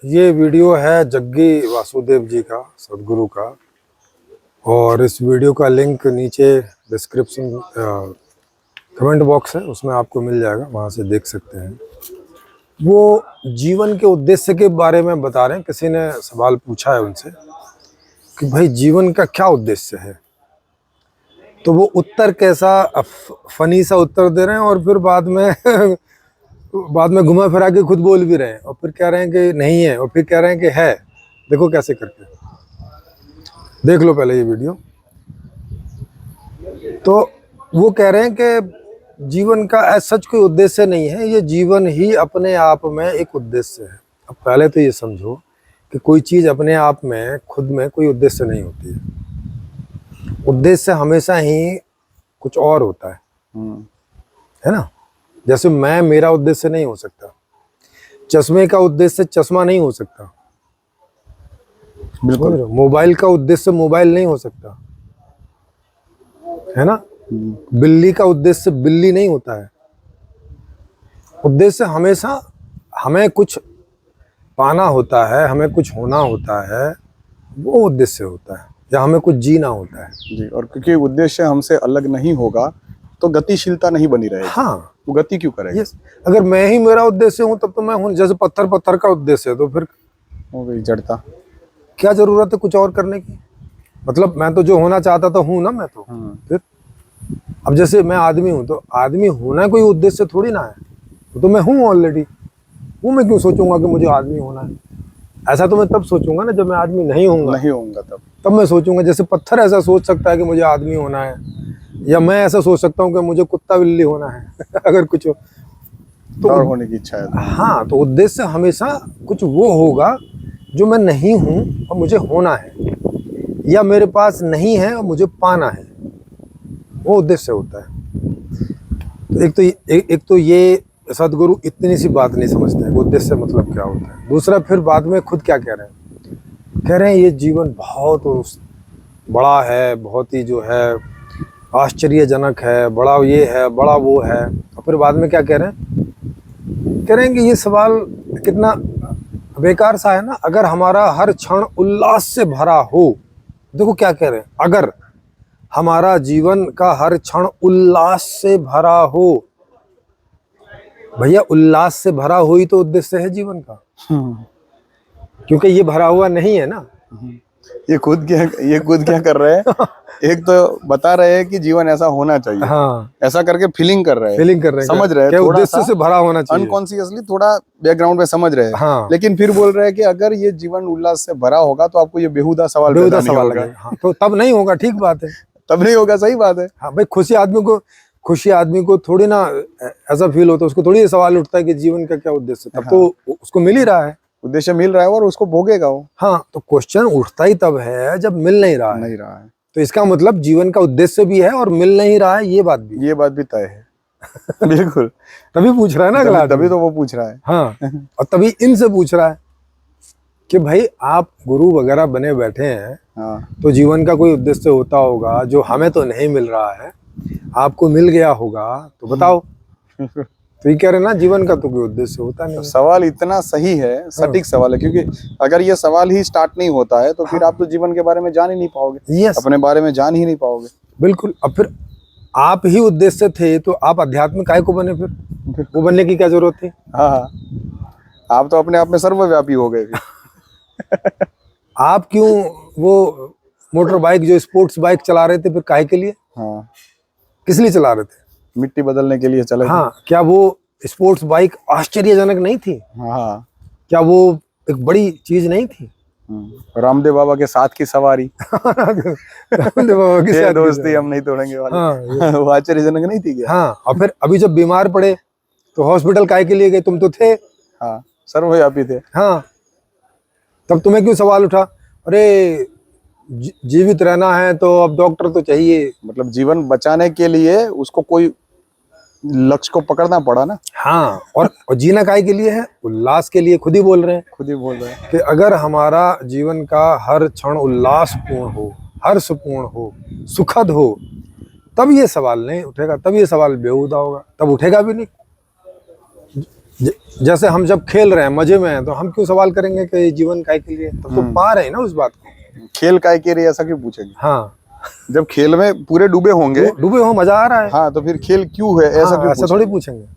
ये वीडियो है जग्गी वासुदेव जी का, सदगुरु का। और इस वीडियो का लिंक नीचे डिस्क्रिप्शन कमेंट बॉक्स है, उसमें आपको मिल जाएगा, वहाँ से देख सकते हैं। वो जीवन के उद्देश्य के बारे में बता रहे हैं। किसी ने सवाल पूछा है उनसे कि भाई जीवन का क्या उद्देश्य है, तो वो उत्तर कैसा फनी सा उत्तर दे रहे हैं और फिर बाद में घुमा फिरा के खुद बोल भी रहे हैं और फिर कह रहे हैं कि नहीं है और फिर कह रहे हैं कि है। देखो कैसे करके, देख लो पहले ये वीडियो। तो वो कह रहे हैं कि जीवन का ऐसा सच कोई उद्देश्य नहीं है, ये जीवन ही अपने आप में एक उद्देश्य है। अब पहले तो ये समझो कि कोई चीज़ अपने आप में खुद में कोई उद्देश्य नहीं होती है। उद्देश्य हमेशा ही कुछ और होता है ना। जैसे मेरा उद्देश्य नहीं हो सकता, चश्मे का उद्देश्य चश्मा नहीं हो सकता, बिल्कुल। मोबाइल का उद्देश्य मोबाइल नहीं हो सकता, है ना। बिल्ली का उद्देश्य बिल्ली नहीं होता है। उद्देश्य हमेशा हमें कुछ पाना होता है, हमें कुछ होना होता है, वो उद्देश्य होता है, या हमें कुछ जीना होता है जी। और क्योंकि उद्देश्य हमसे अलग नहीं होगा तो गतिशीलता नहीं बनी रहेगी। हाँ, वो गति क्यों करेगा? अगर मैं ही मेरा उद्देश्य हूँ तब तो मैं हूँ। जैसे पत्थर का उद्देश्य है तो फिर हो गई जड़ता। क्या जरूरत है कुछ और करने की। मतलब मैं तो जो होना चाहता था हूँ ना, मैं तो फिर अब जैसे मैं आदमी हूँ तो आदमी होना कोई उद्देश्य थोड़ी ना है, तो मैं हूँ ऑलरेडी। वो मैं क्यों सोचूंगा कि मुझे आदमी होना है। ऐसा तो मैं तब सोचूंगा ना जब मैं आदमी नहीं होऊंगा तब मैं सोचूंगा। जैसे पत्थर ऐसा सोच सकता है कि मुझे आदमी होना है, या मैं ऐसा सोच सकता हूँ कि मुझे कुत्ता बिल्ली होना है अगर कुछ हो तो और होने की इच्छा है। हाँ, तो उद्देश्य हमेशा कुछ वो होगा जो मैं नहीं हूँ और मुझे होना है, या मेरे पास नहीं है और मुझे पाना है, वो उद्देश्य होता है। तो एक तो ये सदगुरु इतनी सी बात नहीं समझते हैं, उद्देश्य मतलब क्या होता है। दूसरा फिर बाद में खुद क्या कह रहे हैं, कह रहे हैं ये जीवन बहुत बड़ा है, बहुत ही जो है आश्चर्यजनक है, बड़ा ये है, बड़ा वो है। और फिर बाद में क्या कह रहे हैं, कह रहे हैं कि ये सवाल कितना बेकार सा है ना। अगर हमारा हर क्षण उल्लास से भरा हो, देखो क्या कह रहे हैं, अगर हमारा जीवन का हर क्षण उल्लास से भरा हो, भैया उल्लास से भरा हो ही तो उद्देश्य है जीवन का, क्योंकि ये भरा हुआ नहीं है ना। ये खुद क्या कर रहे हैं एक तो बता रहे हैं कि जीवन ऐसा होना चाहिए। हाँ, ऐसा करके फीलिंग कर रहे हैं, समझ रहे हैं, क्या उद्देश्य से भरा होना चाहिए, अनकॉन्शियसली थोड़ा बैकग्राउंड में समझ रहे हैं। हाँ। लेकिन फिर बोल रहे हैं कि अगर ये जीवन उल्लास से भरा होगा तो आपको ये बेहुदा सवाल पैदा नहीं होगा। हाँ, तो तब नहीं होगा, ठीक बात है, तब नहीं होगा, सही बात है। हाँ भाई, खुशी आदमी को थोड़ी ना ऐसा फील होता है, उसको थोड़ी सवाल उठता है कि जीवन का क्या उद्देश्य। तब तो उसको मिल ही रहा है, उद्देश्य मिल रहा है और उसको भोगेगा वो। हाँ, तो क्वेश्चन उठता ही तब है जब मिल नहीं रहा है। तो इसका मतलब जीवन का उद्देश्य भी है और मिल नहीं रहा है, ये बात भी तय है बिल्कुल। तभी पूछ रहा है ना अगला, तभी तो वो पूछ रहा है। हाँ, और तभी इनसे पूछ रहा है कि भाई आप गुरु वगैरह बने बैठे हैं, तो जीवन का कोई उद्देश्य होता होगा जो हमें तो नहीं मिल रहा है, आपको मिल गया होगा, तो बताओ। तो ये कह रहे ना जीवन का तो कोई उद्देश्य होता नहीं। सवाल इतना सही है, सटीक सवाल है, क्योंकि अगर ये सवाल ही स्टार्ट नहीं होता है तो फिर आप तो जीवन के बारे में जान ही नहीं पाओगे, अपने बारे में जान ही नहीं पाओगे। बिल्कुल। अब फिर आप ही उद्देश्य थे तो आप अध्यात्म काय को बने, फिर वो बनने की क्या जरूरत थी। हाँ, आप तो अपने आप में सर्वव्यापी हो गए आप क्यों वो मोटर बाइक जो स्पोर्ट्स बाइक चला रहे थे, फिर काहे के लिए, हाँ, किस लिए चला रहे थे, मिट्टी बदलने के लिए चले थे। हाँ, क्या वो स्पोर्ट्स बाइक आश्चर्यजनक नहीं थी। हाँ, क्या वो एक बड़ी चीज नहीं थी। रामदेव बाबा के साथ की सवारी रामदेव बाबा के साथ दोस्ती हम नहीं तोड़ेंगे वाली। हाँ, वो आश्चर्यजनक नहीं थी क्या। हाँ, और फिर अभी जब बीमार पड़े तो हॉस्पिटल काहे के लिए गए, तुम तो थे। हाँ, सर्वव्यापी थे। हाँ, तब तुम्हें क्यों सवाल उठा, अरे जीवित रहना है तो अब डॉक्टर तो चाहिए। मतलब जीवन बचाने के लिए उसको कोई लक्ष्य को पकड़ना पड़ा ना। हाँ, और जीना काहे के लिए है, उल्लास के लिए। खुद ही बोल रहे हैं कि अगर हमारा जीवन का हर क्षण उल्लासपूर्ण हो, हर्षपूर्ण हो, सुखद हो, तब ये सवाल नहीं उठेगा, तब ये सवाल बेहुदा होगा, तब उठेगा भी नहीं। जैसे हम जब खेल रहे हैं मजे में हैं तो हम क्यों सवाल करेंगे कि जीवन काय के लिए, तो पा रहे हैं ना उस बात को। खेल काय के लिए ऐसा क्यों पूछेंगे? हाँ, जब खेल में पूरे डूबे होंगे, डूबे हो, मजा आ रहा है, हाँ, तो फिर खेल क्यों है ऐसा क्यों ऐसा थोड़ी पूछेंगे।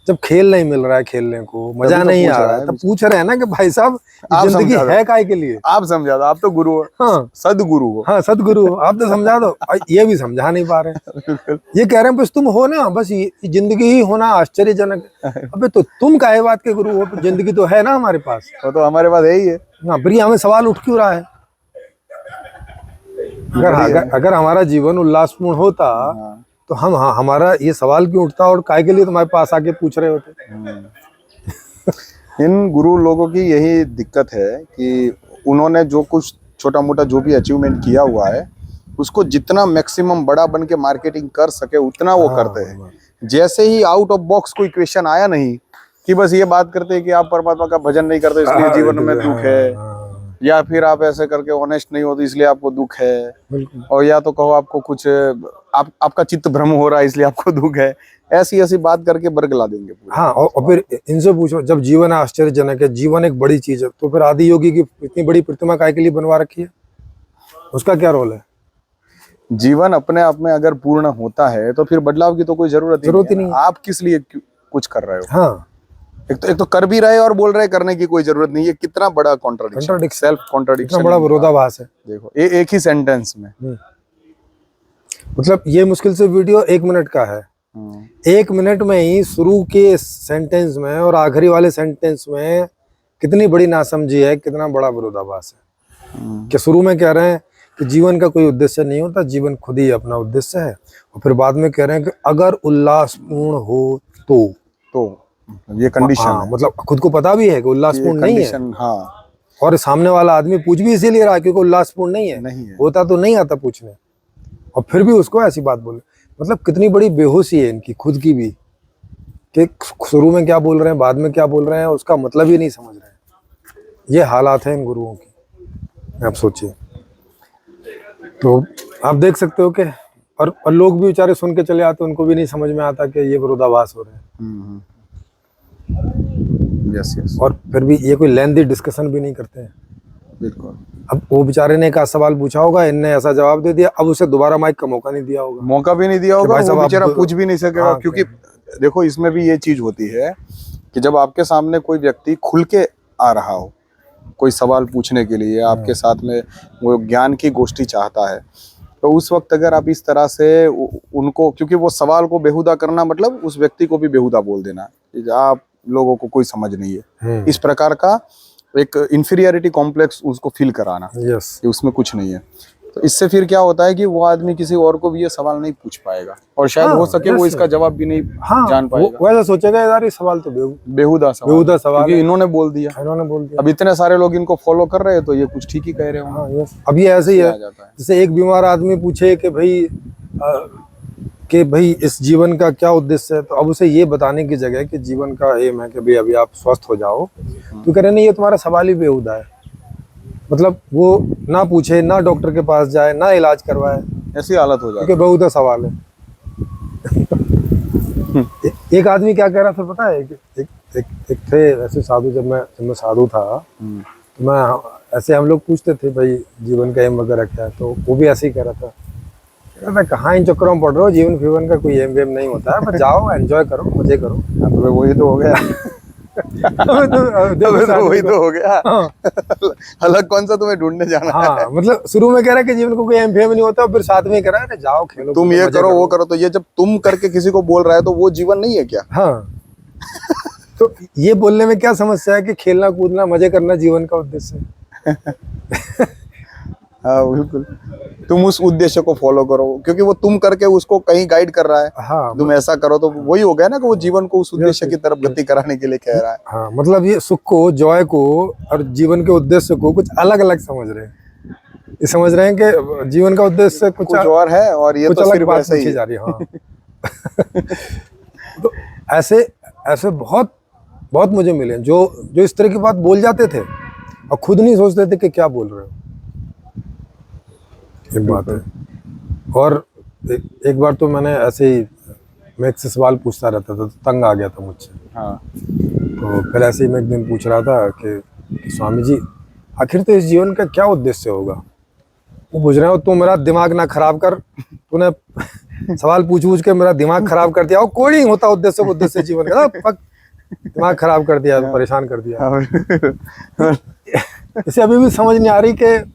जब खेल नहीं मिल रहा है, खेलने को मजा नहीं आ रहा है, तब पूछ रहे हैं ना कि भाई साहब जिंदगी है काय के लिए। आप समझा दो, आप तो गुरु हो। हाँ, सदगुरु हो। हाँ, सदगुरु हो, आप तो समझा दो। ये भी समझा नहीं पा रहे, ये कह रहे हैं बस तुम हो ना, बस ये जिंदगी ही होना आश्चर्यजनक। अबे तो तुम काहे बात के गुरु हो, जिंदगी तो है ना हमारे पास। वो तो हमारे पास है ही है। हाँ, पर हमें सवाल उठ क्यों रहा है? अगर हमारा जीवन उल्लासपूर्ण होता तो हम हमारा ये सवाल क्यों उठता और काय के लिए तुम्हारे पास आके पूछ रहे होते। इन गुरु लोगों की यही दिक्कत है कि उन्होंने जो कुछ छोटा मोटा जो भी अचीवमेंट किया हुआ है उसको जितना मैक्सिमम बड़ा बन के मार्केटिंग कर सके उतना वो करते हैं। जैसे ही आउट ऑफ बॉक्स कोई क्वेश्चन आया नहीं कि बस ये बात करते हैं कि आप परमात्मा का भजन नहीं करते इसलिए जीवन में दुख है, या फिर आप ऐसे करके ऑनेस्ट नहीं होते इसलिए आपको दुख है, और या तो कहो आपको कुछ आपका चित्त भ्रम हो रहा है इसलिए आपको दुख है, ऐसी ऐसी बात करके बरगला देंगे पूरा। हाँ, और फिर इनसे पूछो जब जीवन आश्चर्यजनक है, जीवन एक बड़ी चीज है, तो फिर आदि योगी की इतनी बड़ी प्रतिमा काय के लिए बनवा रखी है, उसका क्या रोल है? जीवन अपने आप में अगर पूर्ण होता है तो फिर बदलाव की तो कोई जरूरत ही नहीं है। आप किस लिए कुछ कर रहे हो? हाँ, एक तो कर भी रहे और बोल रहे करने की कोई जरूरत नहीं है। कितना बड़ा कॉन्ट्राडिक्शन, सेल्फ कॉन्ट्राडिक्शन, कितना बड़ा विरोधाभास है। देखो एक ही सेंटेंस में, मतलब ये मुश्किल से वीडियो 1 मिनट का है, 1 मिनट में ही शुरू के सेंटेंस में और आखिरी वाले सेंटेंस में कितनी बड़ी नासमझी है, कितना बड़ा विरोधाभास है। कि शुरू में कह रहे हैं कि जीवन का कोई उद्देश्य नहीं होता, जीवन खुद ही अपना उद्देश्य है, और फिर बाद में कह रहे हैं कि अगर उल्लासपूर्ण हो तो ये कंडीशन है। मतलब खुद को पता भी है कि उल्लासपूर्ण नहीं है। हाँ, और सामने वाला आदमी पूछ भी इसीलिए रहा क्योंकि उल्लासपूर्ण नहीं है, होता तो नहीं आता पूछने, और फिर भी उसको ऐसी बात बोले। मतलब कितनी बड़ी बेहोशी है इनकी खुद की भी, कि शुरू में क्या बोल रहे हैं, बाद में क्या बोल रहे हैं, उसका मतलब ही नहीं समझ रहे हैं। ये हालात है इन गुरुओं की, आप सोचिए। तो आप देख सकते हो कि और लोग भी बेचारे सुन के चले आते, उनको भी नहीं समझ में आता कि ये विरोधाभास हो रहे हैं। यस। और फिर भी ये कोई लेंथी डिस्कशन भी नहीं करते हैं। बिल्कुल। अब वो बेचारे ने एक सवाल पूछा होगा, इनने ऐसा जवाब दे दिया, अब उसे दोबारा माइक का मौका नहीं दिया होगा, मौका भी नहीं दिया होगा, वो बेचारा पूछ भी नहीं सकेगा। हाँ, क्योंकि देखो इसमें भी ये चीज होती है कि जब आपके सामने कोई व्यक्ति खुल के आ रहा हो कोई सवाल पूछने के लिए, आपके साथ में वो ज्ञान की गोष्ठी चाहता है, तो उस वक्त अगर आप इस तरह से उनको, क्योंकि वो सवाल को बेहुदा करना मतलब उस व्यक्ति को भी बेहुदा बोल देना, आप लोगों को कोई समझ नहीं है, इस प्रकार का एक इंफीरियरिटी कॉम्प्लेक्स उसको फील कराना कि उसमें कुछ नहीं है। तो इससे फिर क्या होता है कि वो आदमी किसी और को भी ये सवाल नहीं पूछ पाएगा, और शायद हो सके वो इसका जवाब भी नहीं जान पाएगा। वो ऐसा सोचेगा यार ये सवाल तो बेहुदा सवाल क्योंकि इन्होंने बोल दिया। अब इतने सारे लोग इनको फॉलो कर रहे हैं तो ये कुछ ठीक ही कह रहे हो। अब ये ऐसे ही है जैसे एक बीमार आदमी पूछे कि भाई इस जीवन का क्या उद्देश्य है, तो अब उसे ये बताने की जगह कि जीवन का एम है कि भाई अभी आप स्वस्थ हो जाओ, तो कह रहे नहीं ये तुम्हारा सवाल ही बेहुदा है। मतलब वो ना पूछे, ना डॉक्टर के पास जाए, ना इलाज करवाए, ऐसी हालत हो जाए, क्योंकि बेहुदा सवाल है। एक आदमी क्या कह रहा था पता है, एक थे ऐसे साधु, जब मैं साधु था तो मैं ऐसे, हम लोग पूछते थे भाई जीवन का एम वगैरह क्या है, तो वो भी ऐसे ही कह रहा था, कहाँ इन चक्करों में पड़ रहे हो, जीवन फीवन का कोई एम वेम नहीं होता है, बस जाओ एंजॉय करो, मजे करो। तो वही तो हो गया। वही तो हो गया। अलग कौन सा तुम्हें ढूंढने जाना है? हाँ, मतलब शुरू में कह रहा है कि जीवन को कोई एम फेम नहीं होता, फिर साथ में कह रहा है जाओ खेलो, तुम ये करो वो करो। तो ये जब तुम करके किसी को बोल रहा है तो वो जीवन नहीं है क्या? हाँ। तो ये बोलने में क्या समस्या है कि खेलना कूदना मजे करना जीवन का उद्देश्य है। हाँ बिल्कुल, तुम उस उद्देश्य को फॉलो करो, क्योंकि वो तुम करके उसको कहीं गाइड कर रहा है। हाँ, तुम ऐसा करो, तो वही हो गया ना कि वो जीवन को उस उद्देश्य की तरफ गति कराने के लिए कह रहा है। हाँ, मतलब ये सुख को, जॉय को और जीवन के उद्देश्य को कुछ अलग अलग समझ रहे हैं। ये समझ रहे हैं कि जीवन का उद्देश्य कुछ और है और ये तो अलग बात पूछी जा रही है। हाँ। तो ऐसे बहुत बहुत मुझे मिले जो इस तरह की बात बोल जाते थे और खुद नहीं सोचते थे कि क्या बोल रहे हो। एक बात है। और एक बार तो मैंने ऐसे ही, मैं एक से सवाल पूछता रहता था तो तंग आ गया था मुझसे। हाँ। तो फिर ऐसे ही मैं एक दिन पूछ रहा था कि स्वामी जी आखिर तो इस जीवन का क्या उद्देश्य होगा। वो पूछ रहे हो तू मेरा दिमाग ना खराब कर, तूने सवाल पूछ के मेरा दिमाग खराब कर दिया। वो कोई नहीं होता उद्देश्य जीवन का, दिमाग खराब कर दिया, परेशान कर दिया। इसे अभी भी समझ नहीं आ रही कि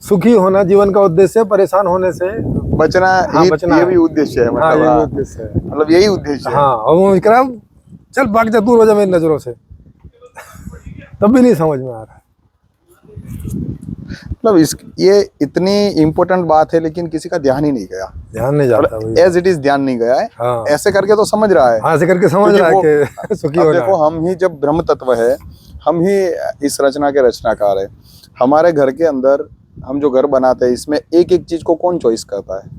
सुखी होना जीवन का उद्देश्य है, परेशान होने से बचना, हाँ, ये, बचना ये भी उद्देश्य है, हाँ, मतलब ये उद्देश्य है, मतलब यही उद्देश्य है। हाँ। और वो कह रहा चल भाग जा, दूर हो जा मेरी नजरों से। तब भी नहीं समझ में आ रहा है। मतलब इस ये इतनी इम्पोर्टेंट बात है, लेकिन किसी का ध्यान ही नहीं गया, ध्यान नहीं जाता एज इट इज ध्यान नहीं गया है। हाँ। ऐसे करके तो समझ रहा है, हाँ, ऐसे करके समझ रहा है कि सुखी अब होना देखो है। हम ही जब ब्रह्म तत्व है, हम ही इस रचना के रचनाकार है। हमारे घर के अंदर हम जो घर बनाते हैं, इसमें एक एक चीज को कौन चॉइस करता है?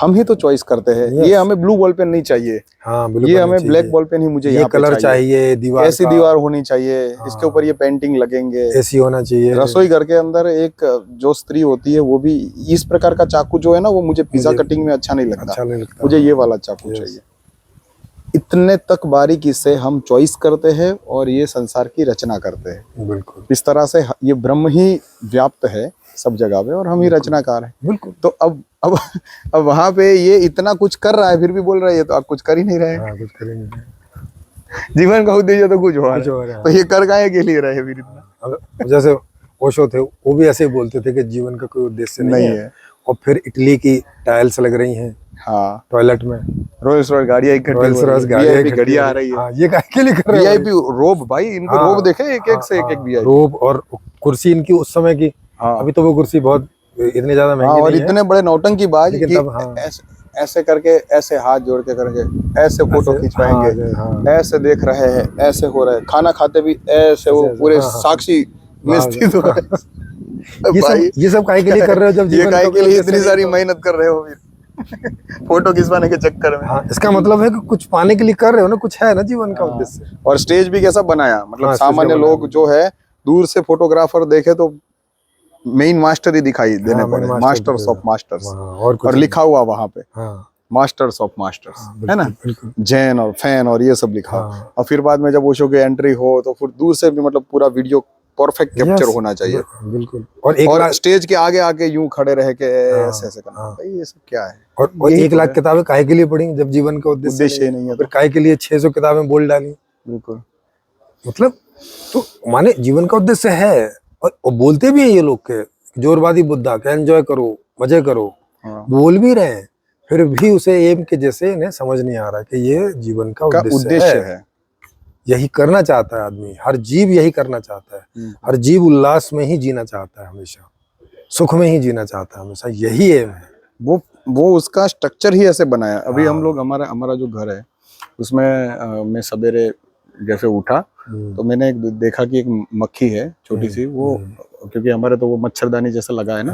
हम ही तो चॉइस करते हैं। ये हमें ब्लू बॉल पेन नहीं चाहिए, हाँ, ये हमें ब्लैक बॉल पेन ही मुझे ये कलर चाहिए, दीवार ऐसी दीवार होनी चाहिए, इसके ऊपर ये पेंटिंग लगेंगे, ऐसी होना चाहिए। रसोई घर के अंदर एक जो स्त्री होती है वो भी इस प्रकार का चाकू जो है ना, वो मुझे पिज्जा कटिंग में अच्छा नहीं लगता, मुझे ये वाला चाकू चाहिए। इतने तक बारीकी से हम चॉइस करते हैं और ये संसार की रचना करते हैं। बिल्कुल इस तरह से ये ब्रह्म ही व्याप्त है सब जगह पे, और हम ही रचनाकार हैं। बिल्कुल। तो अब वहां पे ये इतना कुछ कर रहा है, फिर भी बोल रहा है ये तो आप कुछ कर ही नहीं रहे। हाँ, कुछ कर ही नहीं रहे। जीवन का उद्देश्य तो कुछ हो रहा है, तो ये कर काहे के लिए रहे फिर इतना? अब जैसे ओशो थे, वो भी ऐसे ही बोलते थे कि जीवन का कोई उद्देश्य नहीं है। और फिर इटली की टाइल्स लग रही हैं, हाँ, टॉयलेट में रोल्स रॉयस गाड़ियां वीआईपी गाड़ियां आ रही है। हाँ, ये काहे के लिए कर रहे हैं? वीआईपी रोब भाई, इनको हाँ, रोब देखे, एक एक से एक वीआईपी रोब और कुर्सी इनकी उस समय की। हाँ, अभी तो वो कुर्सी बहुत इतनी ज्यादा महंगी हाँ, और नहीं है। इतने बड़े नौटंकी बाज कि हाँ, ऐसे करके, ऐसे हाथ जोड़ के करके ऐसे फोटो खिंचवाएंगे, हाँ, ऐसे देख रहे हैं, ऐसे हो रहे हैं, खाना खाते भी ऐसे, वो पूरे साक्षी में स्थित हो रहे हैं। ये सब काहे के लिए कर रहे हो? जब ये काहे के लिए इतनी सारी मेहनत कर रहे हो फिर फोटो खिंचवाने के चक्कर में? हाँ, इसका मतलब है कि कुछ पाने के लिए कर रहे हो ना, कुछ है ना जीवन का उद्देश्य। और स्टेज भी कैसा बनाया, मतलब सामान्य लोग जो है दूर से फोटोग्राफर देखे तो मेन मास्टर ही दिखाई देने पड़े, मास्टर्स ऑफ मास्टर्स, और लिखा हुआ वहां पे मास्टर्स ऑफ मास्टर्स, है ना, जैन और फैन और ये सब लिखा। और फिर बाद में जब ओशो की एंट्री हो तो फिर दूर से भी मतलब पूरा वीडियो परफेक्ट कैप्चर होना चाहिए। बिल्कुल। और स्टेज के आगे आके यूं खड़े रह के ऐसे ऐसे करना, भाई ये सब क्या है? और 1 लाख किताबें काहे के लिए पढ़ी जब जीवन का उद्देश्य नहीं है? फिर काहे के लिए 600 किताबें बोल डाली? बिल्कुल। मतलब तो माने जीवन का उद्देश्य है, और बोलते भी है ये लोग के जोरवादी बुद्धा के एंजॉय करो, मजे करो, बोल भी रहे हैं, फिर भी उसे एम के जैसे इन्हें समझ नहीं आ रहा कि ये जीवन का उद्देश्य है। यही करना चाहता है आदमी, हर जीव यही करना चाहता है। हर जीव उल्लास में ही जीना चाहता है, हमेशा सुख में ही जीना चाहता है, हमेशा यही एम है। वो उसका स्ट्रक्चर ही ऐसे बनाया। अभी हम लोग हमारा जो घर है उसमें मैं सवेरे जैसे उठा तो मैंने देखा कि एक मक्खी है छोटी सी, वो क्योंकि हमारे तो वो मच्छरदानी जैसा लगा है ना,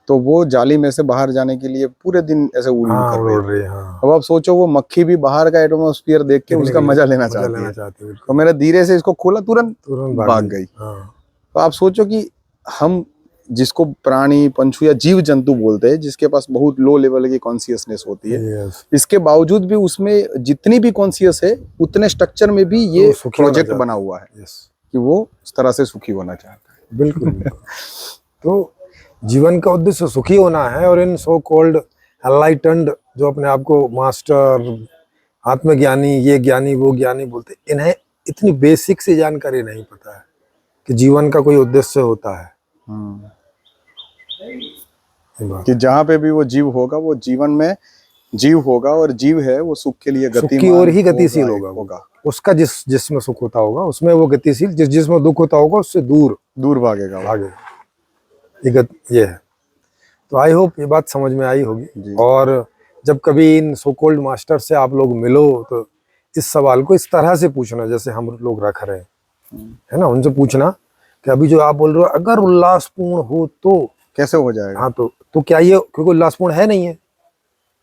तो वो जाली में से बाहर जाने के लिए पूरे दिन ऐसे उड़ कर रही है। अब आप सोचो वो मक्खी भी बाहर का एटमॉस्फेयर देख के उसका मजा लेना चाहती है। तो मैंने धीरे से इसको खोला, तुरंत भाग गई। तो आप सोचो कि हम जिसको प्राणी, पंछी या जीव जंतु बोलते हैं, जिसके पास बहुत लो लेवल की कॉन्शियसनेस होती है, इसके बावजूद भी उसमें जितनी भी कॉन्शियस है उतने स्ट्रक्चर में भी ये प्रोजेक्ट बना हुआ है कि वो इस तरह से सुखी होना चाहता है। बिल्कुल। तो जीवन का उद्देश्य सुखी होना है, और इन सो कॉल्ड एनलाइटेंड जो अपने आप को मास्टर, आत्मज्ञानी, ये ज्ञानी वो ज्ञानी बोलते, इन्हें इतनी बेसिक सी जानकारी नहीं पता है कि जीवन का कोई उद्देश्य होता है। कि जहाँ पे भी वो जीव होगा, वो जीवन में जीव होगा, और जीव है वो सुख के लिए सुख की ओर ही गतिशील होगा। उसका जिसमें सुख होता होगा उसमें वो गतिशील, जिसमें दुख होता होगा उससे दूर भागेगा। ये है। तो आई होप ये बात समझ में आई होगी। और जब कभी इन सो कॉल्ड मास्टर से आप लोग मिलो तो इस सवाल को इस तरह से पूछना जैसे हम लोग रख रहे हैं, है ना, उनसे पूछना कि अभी जो आप बोल रहे हो अगर उल्लासपूर्ण हो तो कैसे हो जाएगा। हाँ, तो क्या ये क्योंकि उल्लासपूर्ण है नहीं है,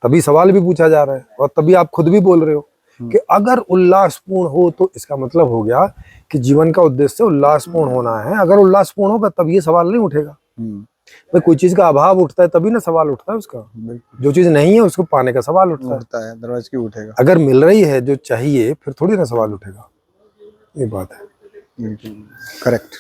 तभी सवाल भी पूछा जा रहा है, और तभी आप खुद भी बोल रहे हो कि अगर उल्लासपूर्ण हो तो इसका मतलब हो गया कि जीवन का उद्देश्य उल्लासपूर्ण होना है। अगर उल्लासपूर्ण होगा तब ये सवाल नहीं उठेगा। भाई कोई चीज का अभाव उठता है तभी ना सवाल उठता है उसका। जो चीज नहीं है उसको पाने का सवाल उठता है, दरवाज क्यों उठेगा। अगर मिल रही है जो चाहिए फिर थोड़ी ना सवाल उठेगा। ये बात है। करेक्ट।